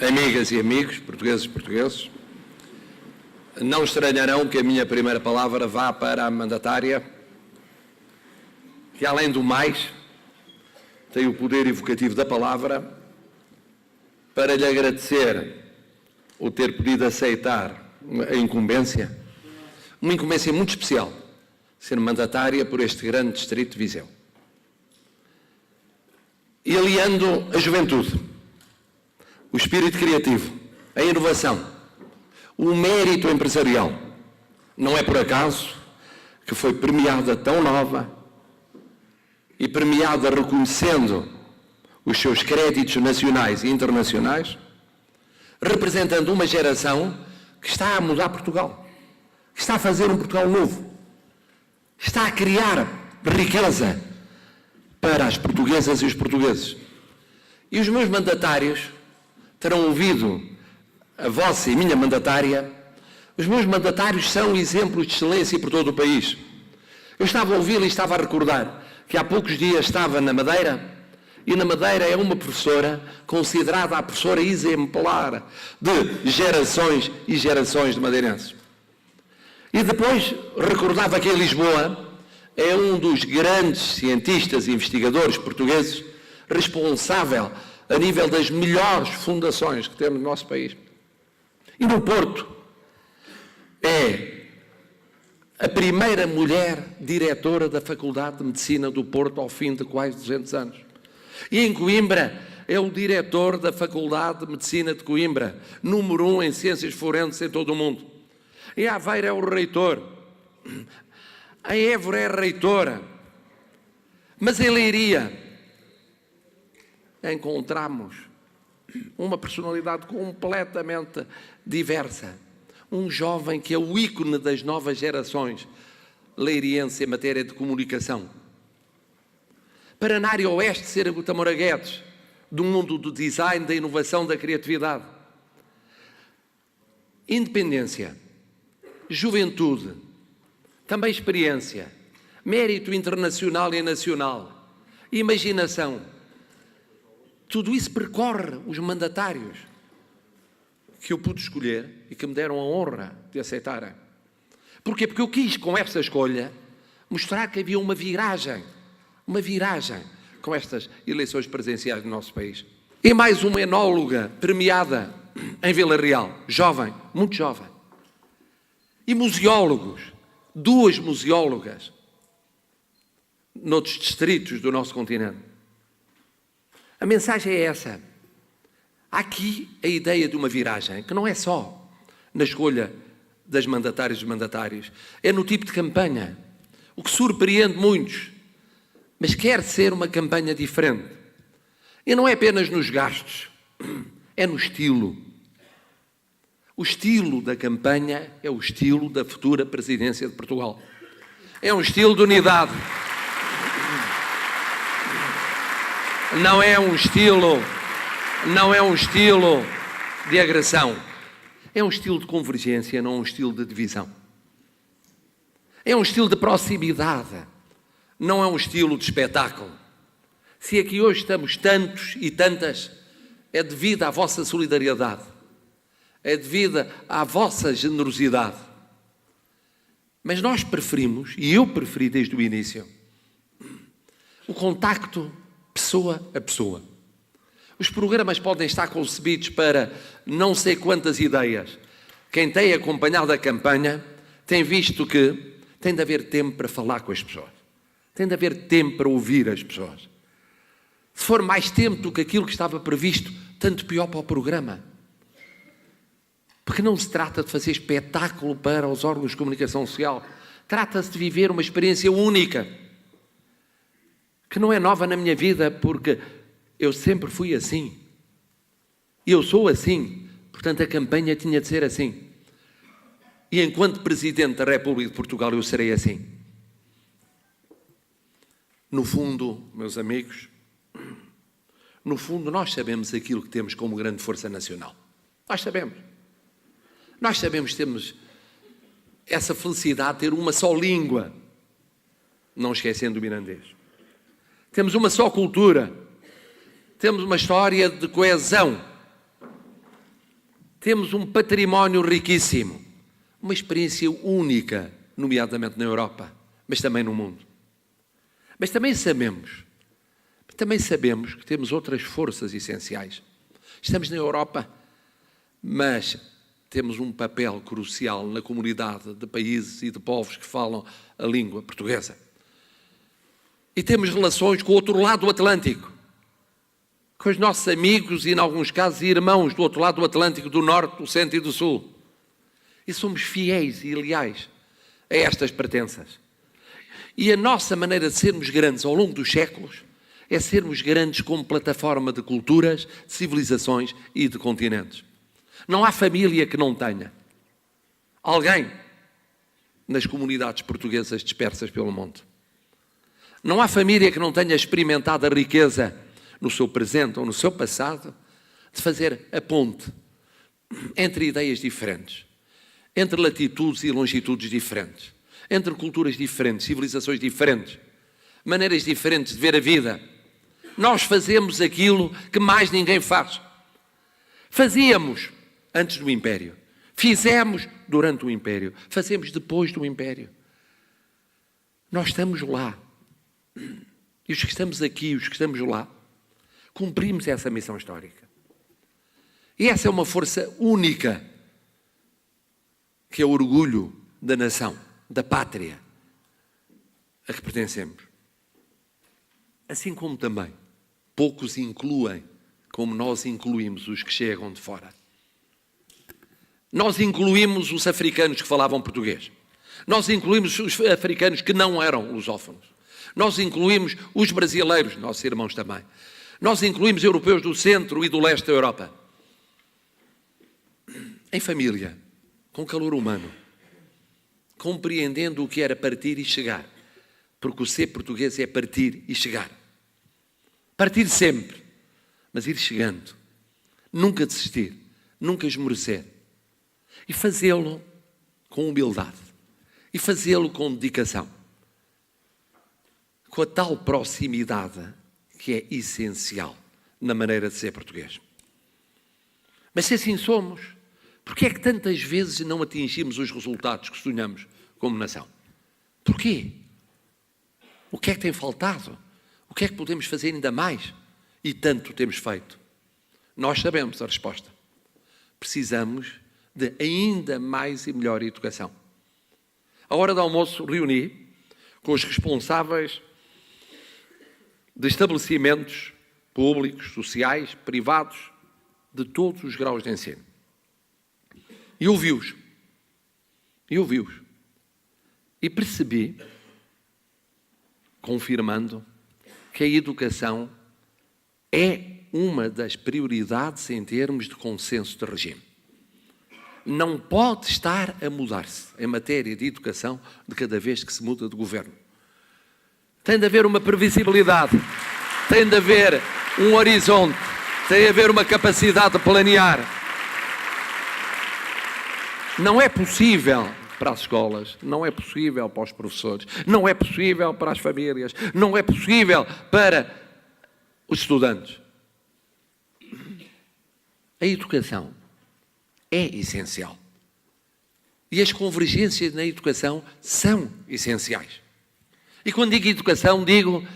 Amigas e amigos, portugueses e portugueses, não estranharão que a minha primeira palavra vá para a mandatária, que além do mais tem o poder evocativo da palavra, para lhe agradecer o ter podido aceitar a incumbência, uma incumbência muito especial, ser mandatária por este grande distrito de Viseu. E aliando a juventude, o espírito criativo, a inovação, o mérito empresarial. Não é por acaso que foi premiada tão nova e premiada reconhecendo os seus créditos nacionais e internacionais, representando uma geração que está a mudar Portugal, que está a fazer um Portugal novo, está a criar riqueza para as portuguesas e os portugueses. E os meus mandatários terão ouvido a vossa e minha mandatária. Os meus mandatários são exemplos de excelência por todo o país. Eu estava a ouvi-la e estava a recordar que há poucos dias estava na Madeira, e na Madeira é uma professora considerada a professora exemplar de gerações e gerações de madeirenses. E depois recordava que em Lisboa é um dos grandes cientistas e investigadores portugueses responsável a nível das melhores fundações que temos no nosso país. E no Porto é a primeira mulher diretora da Faculdade de Medicina do Porto ao fim de quase 200 anos. E em Coimbra é o diretor da Faculdade de Medicina de Coimbra, número 1 em ciências forenses em todo o mundo. Em Aveiro é o reitor. A Évora é a reitora. Mas em Leiria encontramos uma personalidade completamente diversa. Um jovem que é o ícone das novas gerações leiriense em matéria de comunicação. Para na área oeste ser a Gutamora Guedes, do mundo do design, da inovação, da criatividade. Independência, juventude, também experiência, mérito internacional e nacional, imaginação. Tudo isso percorre os mandatários que eu pude escolher e que me deram a honra de aceitarem. Porquê? Porque eu quis, com esta escolha, mostrar que havia uma viragem com estas eleições presidenciais no nosso país. E mais uma enóloga premiada em Vila Real, jovem, muito jovem. E museólogos, 2 museólogas noutros distritos do nosso continente. A mensagem é essa. Há aqui a ideia de uma viragem, que não é só na escolha das mandatárias e dos mandatários, é no tipo de campanha, o que surpreende muitos, mas quer ser uma campanha diferente. E não é apenas nos gastos, é no estilo. O estilo da campanha é o estilo da futura presidência de Portugal. É um estilo de unidade. Não é um estilo de agressão. É um estilo de convergência, não um estilo de divisão. É um estilo de proximidade, não é um estilo de espetáculo. Se aqui hoje estamos tantos e tantas, é devido à vossa solidariedade, é devido à vossa generosidade. Mas nós preferimos, e eu preferi desde o início, o contacto pessoa a pessoa. Os programas podem estar concebidos para não sei quantas ideias. Quem tem acompanhado a campanha tem visto que tem de haver tempo para falar com as pessoas. Tem de haver tempo para ouvir as pessoas. Se for mais tempo do que aquilo que estava previsto, tanto pior para o programa. Porque não se trata de fazer espetáculo para os órgãos de comunicação social. Trata-se de viver uma experiência única, que não é nova na minha vida, porque eu sempre fui assim. E eu sou assim. Portanto, a campanha tinha de ser assim. E enquanto Presidente da República de Portugal, eu serei assim. No fundo, meus amigos, no fundo nós sabemos aquilo que temos como grande força nacional. Nós sabemos. Nós sabemos que temos essa felicidade de ter uma só língua, não esquecendo o mirandês. Temos uma só cultura, temos uma história de coesão, Temos um património riquíssimo, uma experiência única, nomeadamente na Europa, mas também no mundo. Mas também sabemos que temos outras forças essenciais. Estamos na Europa, mas temos um papel crucial na comunidade de países e de povos que falam a língua portuguesa. E temos relações com o outro lado do Atlântico, com os nossos amigos e, em alguns casos, irmãos do outro lado do Atlântico, do Norte, do Centro e do Sul. E somos fiéis e leais a estas pertenças. E a nossa maneira de sermos grandes ao longo dos séculos é sermos grandes como plataforma de culturas, de civilizações e de continentes. Não há família que não tenha alguém nas comunidades portuguesas dispersas pelo mundo. Não há família que não tenha experimentado a riqueza no seu presente ou no seu passado de fazer a ponte entre ideias diferentes, entre latitudes e longitudes diferentes, entre culturas diferentes, civilizações diferentes, maneiras diferentes de ver a vida. Nós fazemos aquilo que mais ninguém faz. Fazíamos antes do Império, fizemos durante o Império, fazemos depois do Império. Nós estamos lá. E os que estamos aqui, os que estamos lá, cumprimos essa missão histórica. E essa é uma força única, que é o orgulho da nação, da pátria a que pertencemos. Assim como também poucos incluem, como nós incluímos os que chegam de fora. Nós incluímos os africanos que falavam português. Nós incluímos os africanos que não eram lusófonos. Nós incluímos os brasileiros, nossos irmãos também. Nós incluímos europeus do centro e do leste da Europa. Em família, com calor humano, compreendendo o que era partir e chegar. Porque o ser português é partir e chegar. Partir sempre, mas ir chegando. Nunca desistir, nunca esmorecer. E fazê-lo com humildade. E fazê-lo com dedicação. Com a tal proximidade que é essencial na maneira de ser português. Mas se assim somos, porquê é que tantas vezes não atingimos os resultados que sonhamos como nação? Porquê? O que é que tem faltado? O que é que podemos fazer ainda mais? E tanto temos feito. Nós sabemos a resposta. Precisamos de ainda mais e melhor educação. À hora do almoço reuni com os responsáveis de estabelecimentos públicos, sociais, privados, de todos os graus de ensino. E ouvi-os. E percebi, confirmando, que a educação é uma das prioridades em termos de consenso de regime. Não pode estar a mudar-se em matéria de educação de cada vez que se muda de governo. Tem de haver uma previsibilidade, tem de haver um horizonte, tem de haver uma capacidade de planear. Não é possível para as escolas, não é possível para os professores, não é possível para as famílias, não é possível para os estudantes. A educação é essencial. E as convergências na educação são essenciais. E quando digo educação, digo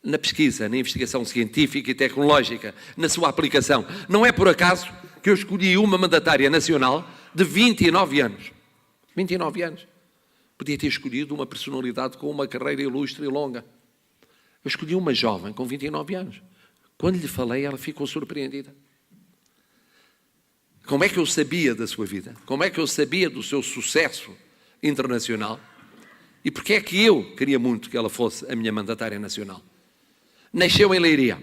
na pesquisa, na investigação científica e tecnológica, na sua aplicação. Não é por acaso que eu escolhi uma mandatária nacional de 29 anos. 29 anos. Podia ter escolhido uma personalidade com uma carreira ilustre e longa. Eu escolhi uma jovem com 29 anos. Quando lhe falei, ela ficou surpreendida. Como é que eu sabia da sua vida? Como é que eu sabia do seu sucesso internacional? E porquê é que eu queria muito que ela fosse a minha mandatária nacional? Nasceu em Leiria,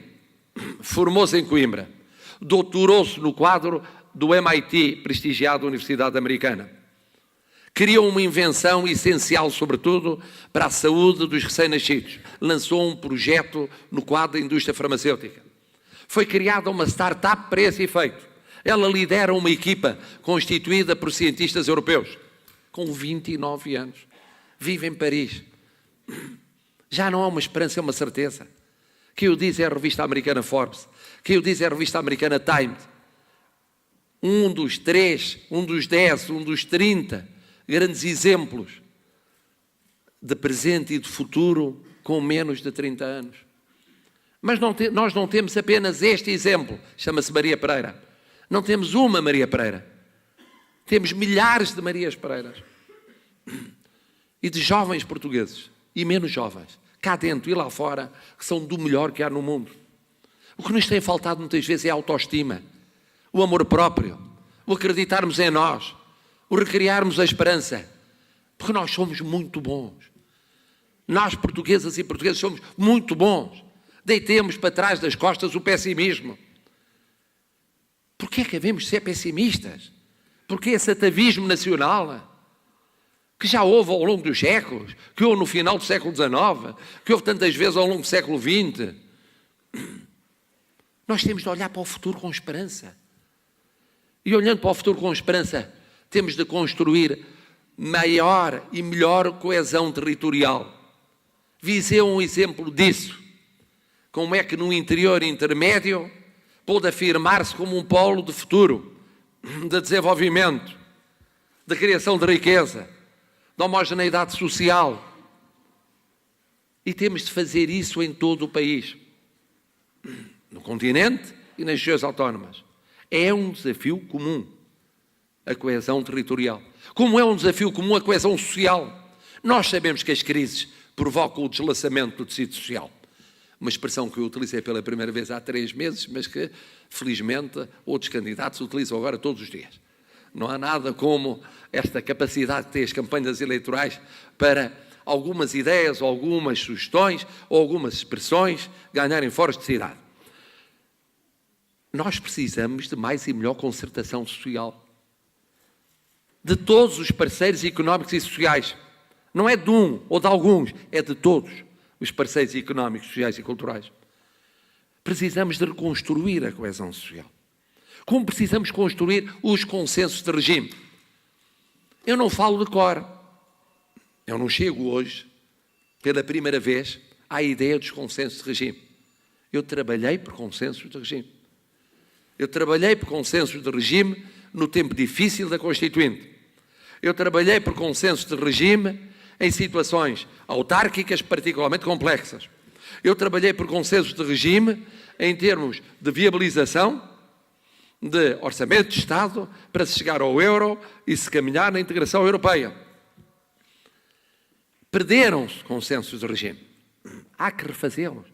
formou-se em Coimbra, doutorou-se no quadro do MIT, prestigiada Universidade Americana. Criou uma invenção essencial, sobretudo, para a saúde dos recém-nascidos. Lançou um projeto no quadro da indústria farmacêutica. Foi criada uma startup para esse efeito. Ela lidera uma equipa constituída por cientistas europeus, com 29 anos. Vive em Paris. Já não há uma esperança, é uma certeza. Quem o diz é a revista americana Forbes. Quem o diz é a revista americana Times. um dos 3, um dos 10, um dos 30 grandes exemplos de presente e de futuro com menos de 30 anos. Mas nós não temos apenas este exemplo, chama-se Maria Pereira. Não temos uma Maria Pereira. Temos milhares de Marias Pereiras. E de jovens portugueses, e menos jovens, cá dentro e lá fora, que são do melhor que há no mundo. O que nos tem faltado muitas vezes é a autoestima, o amor próprio, o acreditarmos em nós, o recriarmos a esperança. Porque nós somos muito bons. Nós, portuguesas e portugueses, somos muito bons. Deitemos para trás das costas o pessimismo. Porquê é que devemos ser pessimistas? Porquê esse atavismo nacional que já houve ao longo dos séculos, que houve no final do século XIX, que houve tantas vezes ao longo do século XX? Nós temos de olhar para o futuro com esperança. E olhando para o futuro com esperança, temos de construir maior e melhor coesão territorial. Viseu é um exemplo disso. Como é que no interior intermédio pôde afirmar-se como um polo de futuro, de desenvolvimento, de criação de riqueza, de homogeneidade social. E temos de fazer isso em todo o país, no continente e nas regiões autónomas. É um desafio comum a coesão territorial. Como é um desafio comum a coesão social. Nós sabemos que as crises provocam o deslaçamento do tecido social. Uma expressão que eu utilizei pela primeira vez há 3 meses, mas que, felizmente, outros candidatos utilizam agora todos os dias. Não há nada como esta capacidade que têm as campanhas eleitorais para algumas ideias, ou algumas sugestões, ou algumas expressões ganharem foros de cidade. Nós precisamos de mais e melhor concertação social. De todos os parceiros económicos e sociais. Não é de um ou de alguns, é de todos os parceiros económicos, sociais e culturais. Precisamos de reconstruir a coesão social. Como precisamos construir os consensos de regime. Eu não falo de cor. Eu não chego hoje, pela primeira vez, à ideia dos consensos de regime. Eu trabalhei por consensos de regime. Eu trabalhei por consensos de regime no tempo difícil da Constituinte. Eu trabalhei por consensos de regime em situações autárquicas particularmente complexas. Eu trabalhei por consensos de regime em termos de viabilização de orçamento de Estado para se chegar ao euro e se caminhar na integração europeia. Perderam-se consensos de regime. Há que refazê-los.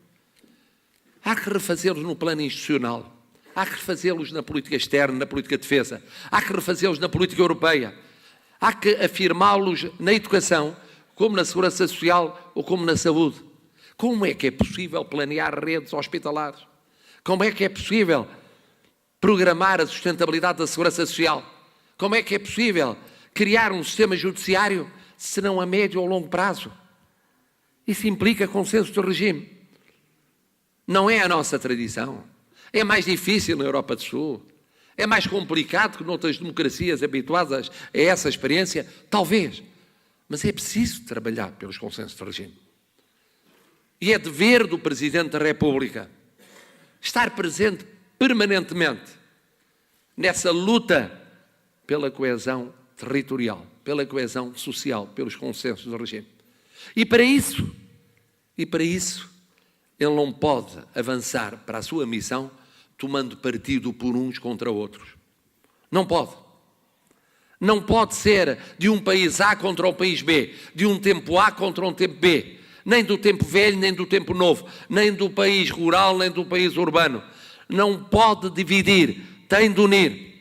Há que refazê-los no plano institucional. Há que refazê-los na política externa, na política de defesa. Há que refazê-los na política europeia. Há que afirmá-los na educação, como na segurança social ou como na saúde. Como é que é possível planear redes hospitalares? Como é que é possível programar a sustentabilidade da segurança social? Como é que é possível criar um sistema judiciário, se não a médio ou longo prazo? Isso implica consenso de regime. Não é a nossa tradição. É mais difícil na Europa do Sul. É mais complicado que noutras democracias habituadas a essa experiência? Talvez. Mas é preciso trabalhar pelos consensos de regime. E é dever do Presidente da República estar presente permanentemente nessa luta pela coesão territorial, pela coesão social, pelos consensos de regime. E para isso, ele não pode avançar para a sua missão tomando partido por uns contra outros. Não pode. Não pode ser de um país A contra o país B, de um tempo A contra um tempo B, nem do tempo velho, nem do tempo novo, nem do país rural, nem do país urbano. Não pode dividir, tem de unir.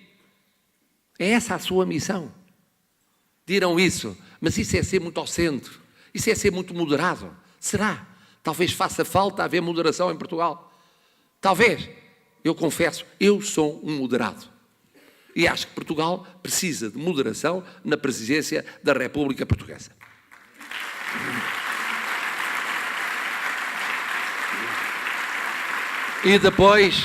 É essa a sua missão. Dirão isso, mas isso é ser muito ao centro, isso é ser muito moderado. Será? Talvez faça falta haver moderação em Portugal. Talvez. Eu confesso, eu sou um moderado. E acho que Portugal precisa de moderação na presidência da República Portuguesa. E depois,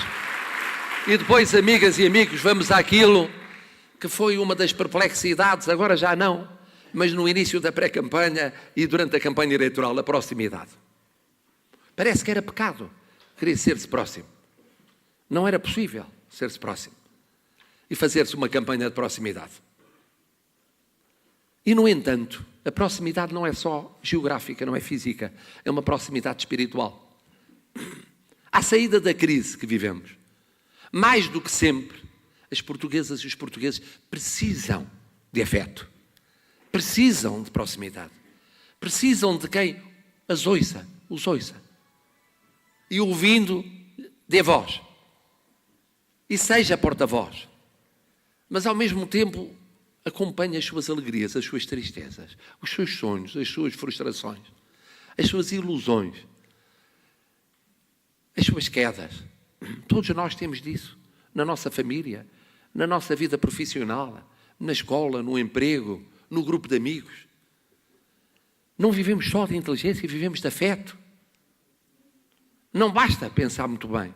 amigas e amigos, vamos àquilo que foi uma das perplexidades, agora já não, mas no início da pré-campanha e durante a campanha eleitoral, a proximidade. Parece que era pecado querer ser-se próximo. Não era possível ser-se próximo. e fazer-se uma campanha de proximidade. E, no entanto, a proximidade não é só geográfica, não é física, é uma proximidade espiritual. À saída da crise que vivemos, mais do que sempre, as portuguesas e os portugueses precisam de afeto, precisam de proximidade, precisam de quem os ouça. E ouvindo, dê voz. E seja porta-voz. Mas, ao mesmo tempo, acompanhe as suas alegrias, as suas tristezas, os seus sonhos, as suas frustrações, as suas ilusões, as suas quedas. Todos nós temos disso, na nossa família, na nossa vida profissional, na escola, no emprego, no grupo de amigos. Não vivemos só de inteligência, vivemos de afeto. Não basta pensar muito bem.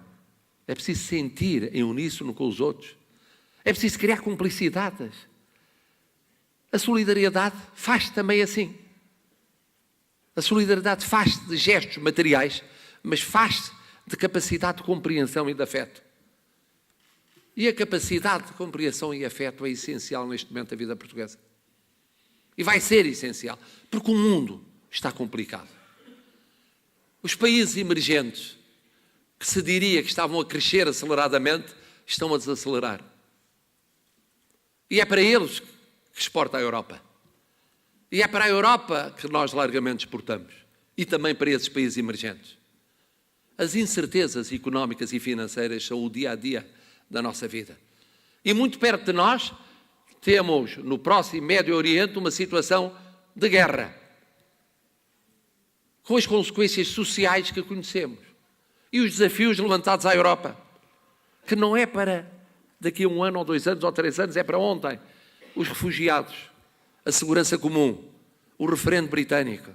É preciso sentir em uníssono com os outros. É preciso criar cumplicidades. A solidariedade faz-se também assim. A solidariedade faz-se de gestos materiais, mas faz-se de capacidade de compreensão e de afeto. E a capacidade de compreensão e afeto é essencial neste momento da vida portuguesa. E vai ser essencial, porque o mundo está complicado. Os países emergentes, que se diria que estavam a crescer aceleradamente, estão a desacelerar. E é para eles que exporta a Europa. E é para a Europa que nós largamente exportamos. E também para esses países emergentes. As incertezas económicas e financeiras são o dia-a-dia da nossa vida. E muito perto de nós, temos no próximo Médio Oriente uma situação de guerra, com as consequências sociais que conhecemos. E os desafios levantados à Europa, que não é para daqui a 1 ano, ou 2 anos, ou 3 anos, é para ontem. Os refugiados, a segurança comum, o referendo britânico.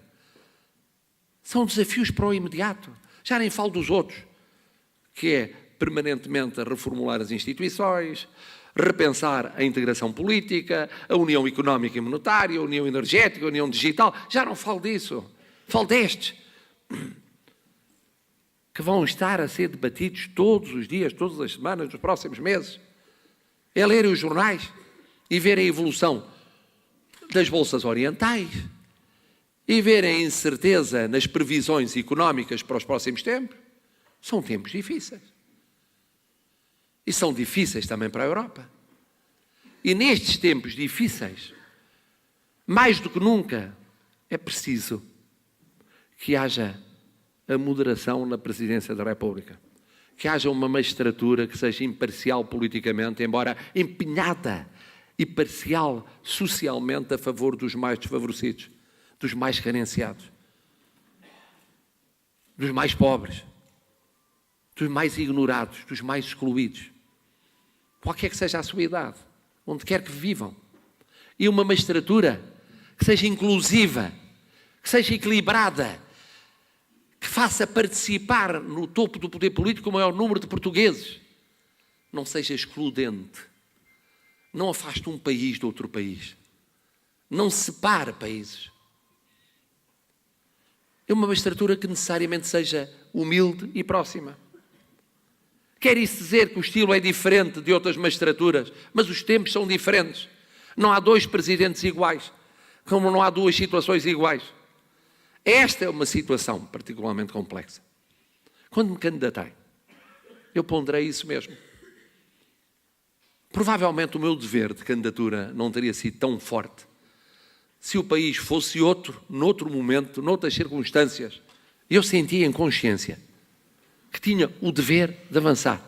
São desafios para o imediato. Já nem falo dos outros, que é permanentemente a reformular as instituições, repensar a integração política, a união económica e monetária, a união energética, a união digital. Já não falo disso. Falo destes, que vão estar a ser debatidos todos os dias, todas as semanas, nos próximos meses. É lerem os jornais e verem a evolução das bolsas orientais e verem a incerteza nas previsões económicas para os próximos tempos. São tempos difíceis. E são difíceis também para a Europa. E nestes tempos difíceis, mais do que nunca, é preciso que haja a moderação na Presidência da República. Que haja uma magistratura que seja imparcial politicamente, embora empenhada e parcial socialmente a favor dos mais desfavorecidos, dos mais carenciados, dos mais pobres, dos mais ignorados, dos mais excluídos. Qualquer que seja a sua idade, onde quer que vivam. E uma magistratura que seja inclusiva, que seja equilibrada, que faça participar no topo do poder político o maior número de portugueses. Não seja excludente. Não afaste um país de outro país. Não separe países. É uma magistratura que necessariamente seja humilde e próxima. Quer isso dizer que o estilo é diferente de outras magistraturas, mas os tempos são diferentes. Não há 2 presidentes iguais, como não há 2 situações iguais. Esta é uma situação particularmente complexa. Quando me candidatei, eu ponderei isso mesmo. Provavelmente o meu dever de candidatura não teria sido tão forte se o país fosse outro, noutro momento, noutras circunstâncias. Eu sentia em consciência que tinha o dever de avançar.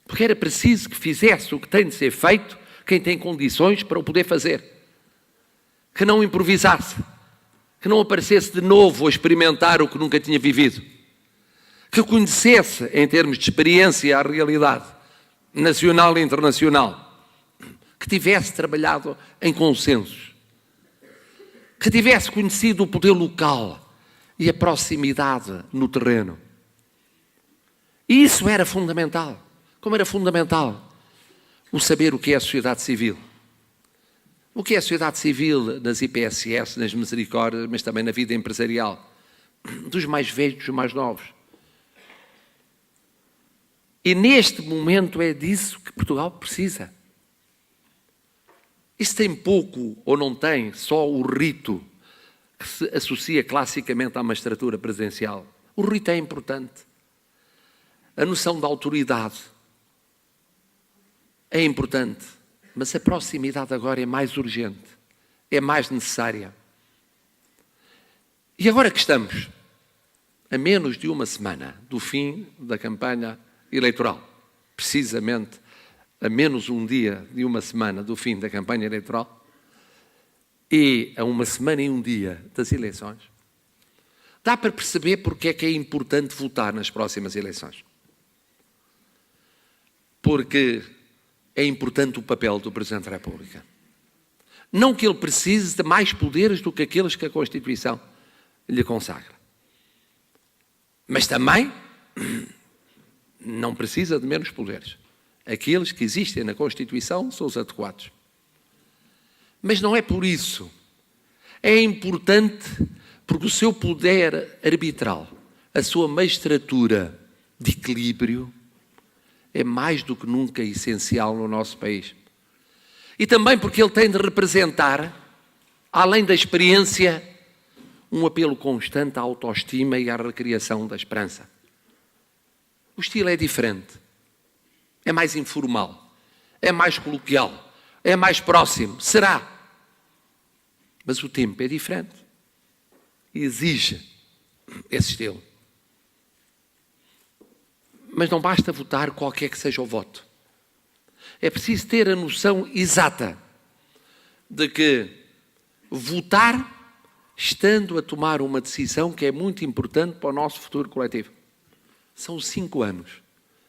Porque era preciso que fizesse o que tem de ser feito quem tem condições para o poder fazer. Que não improvisasse. Que não aparecesse de novo a experimentar o que nunca tinha vivido. Que conhecesse, em termos de experiência, a realidade nacional e internacional. Que tivesse trabalhado em consensos. Que tivesse conhecido o poder local e a proximidade no terreno. E isso era fundamental. Como era fundamental o saber o que é a sociedade civil. O que é a sociedade civil nas IPSS, nas misericórdias, mas também na vida empresarial. Dos mais velhos, dos mais novos. E neste momento é disso que Portugal precisa. Isso tem pouco ou não tem só o rito que se associa classicamente à magistratura presidencial. O rito é importante. A noção da autoridade é importante, mas a proximidade agora é mais urgente, é mais necessária. E agora que estamos a menos de uma semana do fim da campanha eleitoral, precisamente a menos um dia de uma semana do fim da campanha eleitoral e a uma semana e um dia das eleições, dá para perceber porque é que é importante votar nas próximas eleições. Porque é importante o papel do Presidente da República. Não que ele precise de mais poderes do que aqueles que a Constituição lhe consagra. Mas também não precisa de menos poderes. Aqueles que existem na Constituição são os adequados. Mas não é por isso. É importante porque o seu poder arbitral, a sua magistratura de equilíbrio, é mais do que nunca essencial no nosso país. E também porque ele tem de representar, além da experiência, um apelo constante à autoestima e à recriação da esperança. O estilo é diferente. É mais informal. É mais coloquial. É mais próximo. Será. Mas o tempo é diferente. E exige esse estilo. Mas não basta votar qualquer que seja o voto. É preciso ter a noção exata de que votar estando a tomar uma decisão que é muito importante para o nosso futuro coletivo. São 5 anos.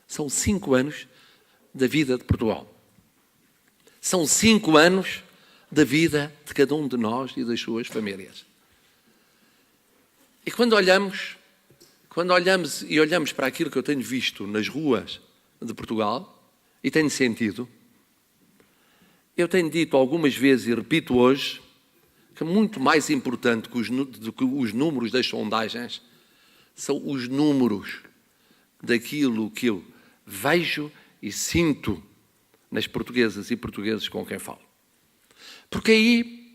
São 5 anos da vida de Portugal. São 5 anos da vida de cada um de nós e das suas famílias. E quando olhamos para aquilo que eu tenho visto nas ruas de Portugal, e tenho sentido, eu tenho dito algumas vezes e repito hoje, que muito mais importante do que os números das sondagens são os números daquilo que eu vejo e sinto nas portuguesas e portugueses com quem falo. Porque aí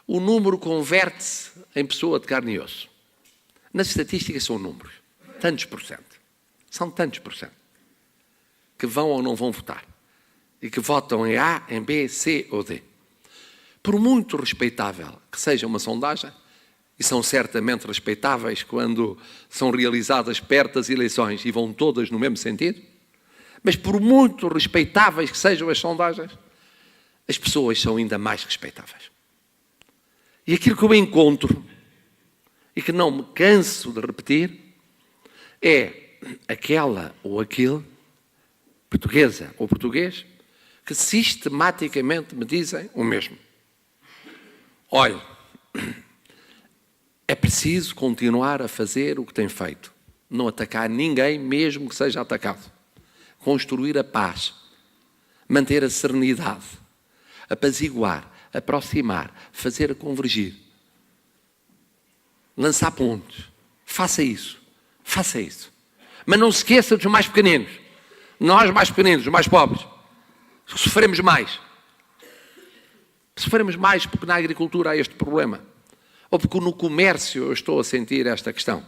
o número converte-se em pessoa de carne e osso. Nas estatísticas são números. Tantos por cento. São tantos por cento. Que vão ou não vão votar. E que votam em A, em B, C ou D. Por muito respeitável que seja uma sondagem, e são certamente respeitáveis quando são realizadas perto das eleições e vão todas no mesmo sentido, mas por muito respeitáveis que sejam as sondagens, as pessoas são ainda mais respeitáveis. E aquilo que eu encontro, e que não me canso de repetir, é aquela ou aquele, portuguesa ou português, que sistematicamente me dizem o mesmo. Olha, é preciso continuar a fazer o que tem feito. Não atacar ninguém, mesmo que seja atacado. Construir a paz. Manter a serenidade. Apaziguar. Aproximar. Fazer a convergir. Lançar pontos. Faça isso. Faça isso. Mas não se esqueça dos mais pequeninos. Nós mais pequeninos, os mais pobres. Sofremos mais. Sofremos mais porque na agricultura há este problema. Ou porque no comércio eu estou a sentir esta questão.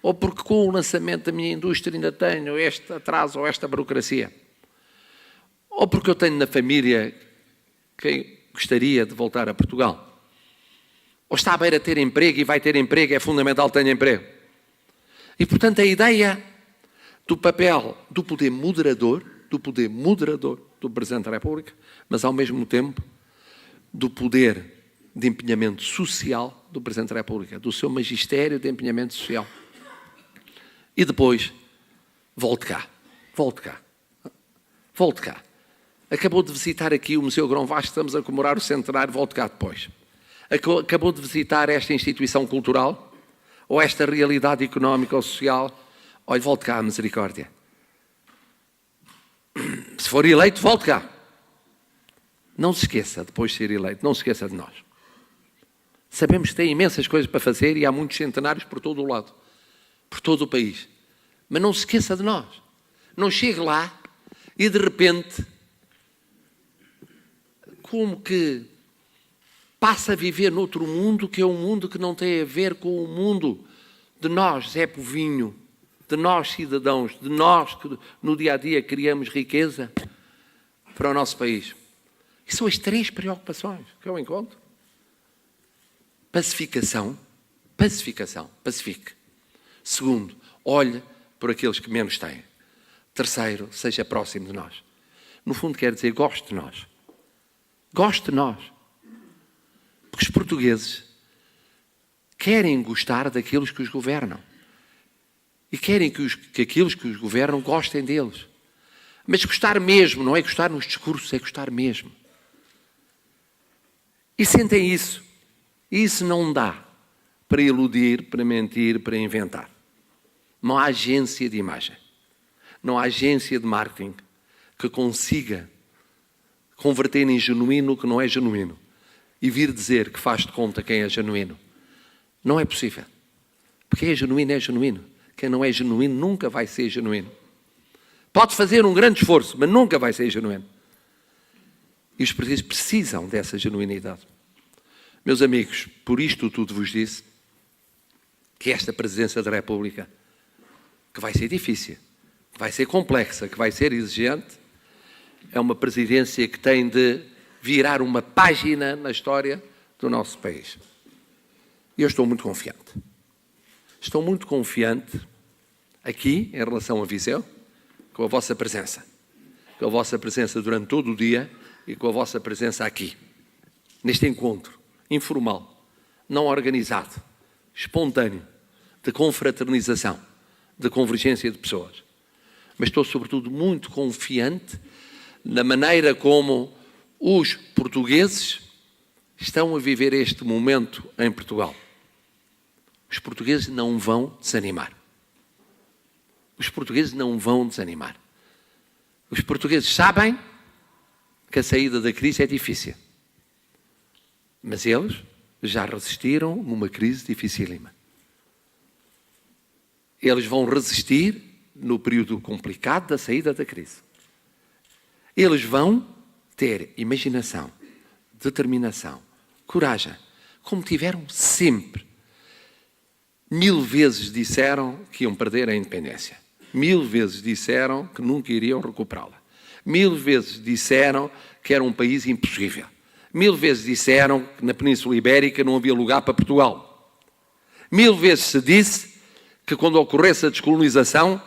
Ou porque com o lançamento da minha indústria ainda tenho este atraso ou esta burocracia. Ou porque eu tenho na família quem gostaria de voltar a Portugal. Ou está à beira de ter emprego e vai ter emprego, é fundamental que tenha emprego. E portanto a ideia do papel do poder moderador do Presidente da República, mas ao mesmo tempo do poder de empenhamento social do Presidente da República, do seu magistério de empenhamento social. E depois, volte cá. Acabou de visitar aqui o Museu Grão Vasco, estamos a comemorar o centenário, volte cá depois. Acabou de visitar esta instituição cultural, ou esta realidade económica ou social, olhe, volte cá, misericórdia. Se for eleito, volte cá. Não se esqueça, depois de ser eleito, não se esqueça de nós. Sabemos que tem imensas coisas para fazer e há muitos centenários por todo o lado, por todo o país. Mas não se esqueça de nós. não chegue lá e de repente, como que passa a viver noutro mundo, que é um mundo que não tem a ver com o mundo de nós, Zé Povinho, de nós cidadãos, de nós que no dia-a-dia criamos riqueza para o nosso país. E são as 3 preocupações que eu encontro. Pacificação, pacifique. Segundo, olhe por aqueles que menos têm. Terceiro, seja próximo de nós. No fundo quer dizer, goste de nós. Goste de nós. Porque os portugueses querem gostar daqueles que os governam. E querem que aqueles que os governam gostem deles. Mas gostar mesmo, não é gostar nos discursos, é gostar mesmo. E sentem isso. E isso não dá para iludir, para mentir, para inventar. Não há agência de imagem. Não há agência de marketing que consiga converter em genuíno o que não é genuíno e vir dizer que faz de conta quem é genuíno. Não é possível. Porque quem é genuíno. Quem não é genuíno nunca vai ser genuíno. Pode fazer um grande esforço, mas nunca vai ser genuíno. E os portugueses precisam dessa genuinidade. Meus amigos, por isto tudo vos disse que esta presidência da República, que vai ser difícil, que vai ser complexa, que vai ser exigente, é uma presidência que tem de virar uma página na história do nosso país. E eu estou muito confiante. Estou muito confiante aqui, em relação a Viseu, com a vossa presença. Com a vossa presença durante todo o dia e com a vossa presença aqui, neste encontro informal, não organizado, espontâneo, de confraternização, de convergência de pessoas. Mas estou, sobretudo, muito confiante na maneira como os portugueses estão a viver este momento em Portugal. Os portugueses não vão desanimar. Os portugueses não vão desanimar. Os portugueses sabem que a saída da crise é difícil. Mas eles já resistiram numa crise dificílima. Eles vão resistir no período complicado da saída da crise. Eles vão ter imaginação, determinação, coragem, como tiveram sempre. 1000 vezes disseram que iam perder a independência. 1000 vezes disseram que nunca iriam recuperá-la. 1000 vezes disseram que era um país impossível. 1000 vezes disseram que na Península Ibérica não havia lugar para Portugal. 1000 vezes se disse que quando ocorresse a descolonização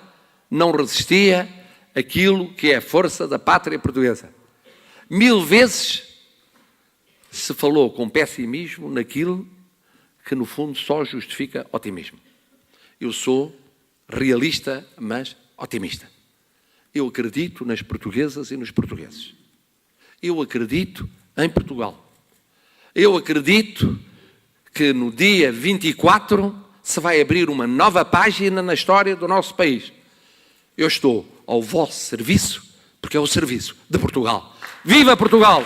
não resistia aquilo que é a força da pátria portuguesa. 1000 vezes se falou com pessimismo naquilo que no fundo só justifica otimismo. Eu sou realista, mas otimista. Eu acredito nas portuguesas e nos portugueses. Eu acredito em Portugal. Eu acredito que no dia 24 se vai abrir uma nova página na história do nosso país. Eu estou ao vosso serviço, porque é o serviço de Portugal. Viva Portugal!